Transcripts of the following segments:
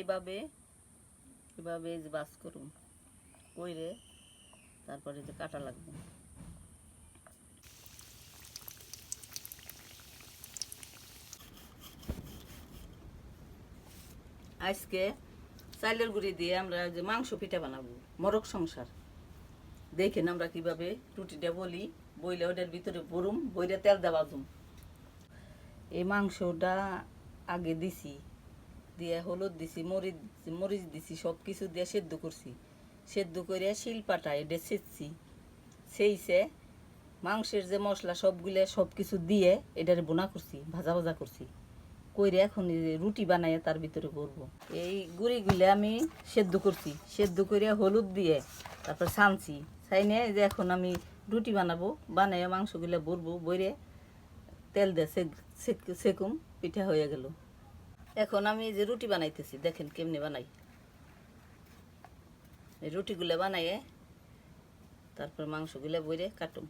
এইভাবে এভাবে যে বাস করুন কইরে তারপরে যে কাটা লাগবে। আজকে চালের গুঁড়ি দিয়ে আমরা যে মাংস পিঠা বানাবো, মরক সংসার। দেখেন আমরা কিভাবে রুটিটা বলি, বইলে ওটার ভিতরে ভরুম, বইলে তেল দেওয়া জুম। এই মাংসটা আগে দিছি, দিয়ে হলুদ দিছি, মরিচ দিছি, সব কিছু দিয়ে সেদ্ধ করছি। সেদ্ধ করে শিলপাটায় এটা ছেঁচছি, সেইছে মাংসের যে মশলা সবগুলো সব কিছু দিয়ে এটারে বোনা করছি, ভাজা ভাজা করছি কইরে এখন রুটি বানাইয়ে তার ভিতরে করবো। এই গুঁড়িগুলো আমি সেদ্ধ করছি, সেদ্ধ করে হলুদ দিয়ে তারপর ছানছি, ছাইনে যে এখন আমি রুটি বানাবো, বানাইয়ে মাংসগুলো ভরবো, বইরে তেল দিয়ে সেকুম, পিঠা হয়ে গেল। এখন আমি যে রুটি বানাইতেছি দেখেন কেমনি বানাই। এই রুটিগুলো বানাইয়ে তারপর মাংসগুলো বইরে কাটুম।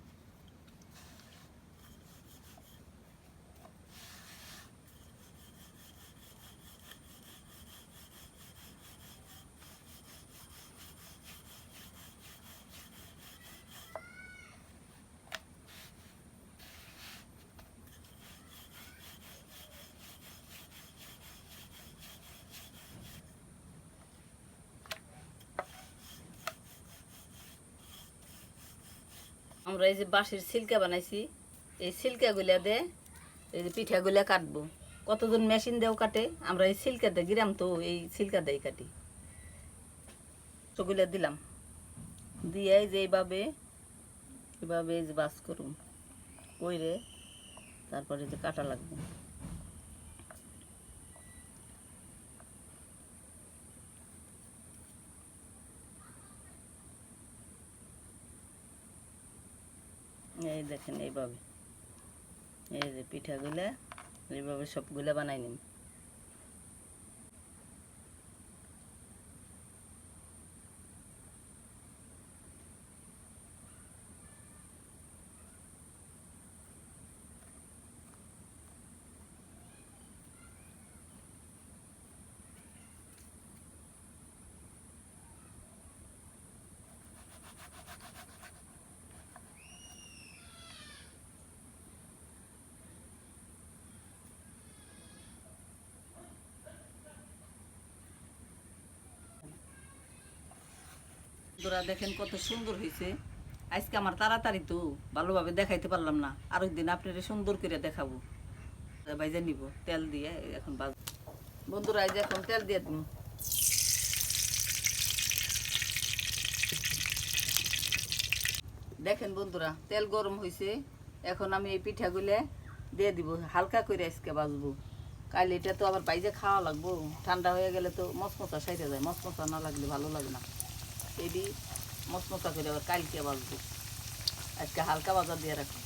আমরা এই যে বাঁশের ছিলকা বানাইছি, এই ছিলকাগুলা দিয়ে এই যে পিঠাগুলা কাটবো। কতজন মেশিন দিয়েও কাটে, আমরা এই ছিলকাতে গিরাম তো এই ছিলকা দিয়ে কাটি। সেগুলা দিলাম, দিয়ে এই যে এইভাবে এভাবে এই যে বাস করুন কইরে তারপরে যে কাটা লাগবে। এই দেখেন এইভাবে এই যে পিঠাগুলা এইভাবে সবগুলা বানাই নিন। তোরা দেখেন কত সুন্দর হয়েছে। আজকে আমার তাড়াতাড়ি তো ভালোভাবে দেখাইতে পারলাম না, আরেকদিন আপনারা সুন্দর করে দেখাবো। ভাইজা নিব তেল দিয়ে এখন বাজ। বন্ধুরা এই যে এখন তেল দিয়ে দিন। দেখেন বন্ধুরা তেল গরম হয়েছে, এখন আমি এই পিঠাগুলো দিয়ে দিব, হালকা করে আজকে বাজবো। কাল এটা তো আবার বাইজে খাওয়া লাগবো, ঠান্ডা হয়ে গেলে তো মচমচা সাইতে যায়, মচমচা না লাগলে ভালো লাগে না। এটি মচমচা করে আবার কালকে বাজবো, আজকে হালকা বাজার দিয়ে রাখো।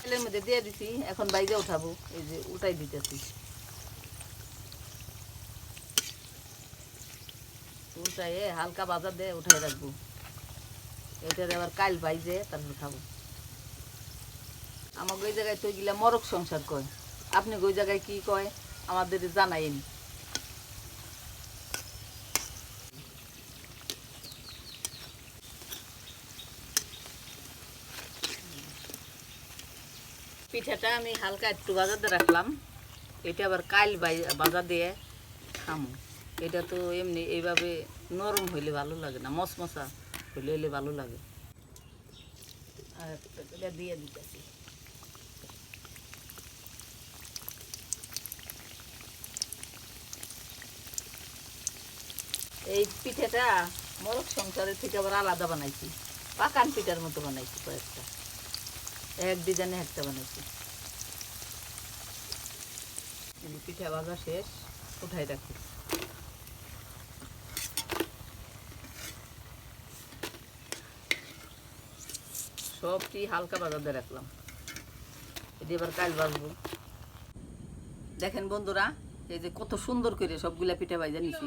তেলের মধ্যে দিয়ে দিছি, এখন বাইজে উঠাবো, এই যে উঠাই দিতেছি। উঠাই হালকা বাজার দিয়ে উঠাই রাখবো, এটার আবার কাল বাইজে তারপর খাবো। আমাকে ওই জায়গায় তো গিলা মরক সংসার কয়, আপনি ওই জায়গায় কি কয় আমাদের জানাইন। পিঠাটা আমি হালকা একটু বাজাতে রাখলাম, এটা আবার কাল বাজা দিয়ে খামো। এটা তো এমনি এইভাবে নরম হইলে ভালো লাগে না, মশমশা হইলে ভালো লাগে। আর একটা দিয়ে দিতেছি। এই পিঠাটা মরক সংসারের থেকে আবার আলাদা বানাইছি, পাকান পিঠার মতো বানাইছি কয়েকটা, এক ডিজাইনে একটা বানাইছি। পিঠা ভাজা শেষ, উঠাই রাখি। সবটি হালকা বাজাতে রাখলাম, এটি এবার কাল বাজবো। দেখেন বন্ধুরা এই যে কত সুন্দর করে সবগুলা পিঠা ভাজা নিছি।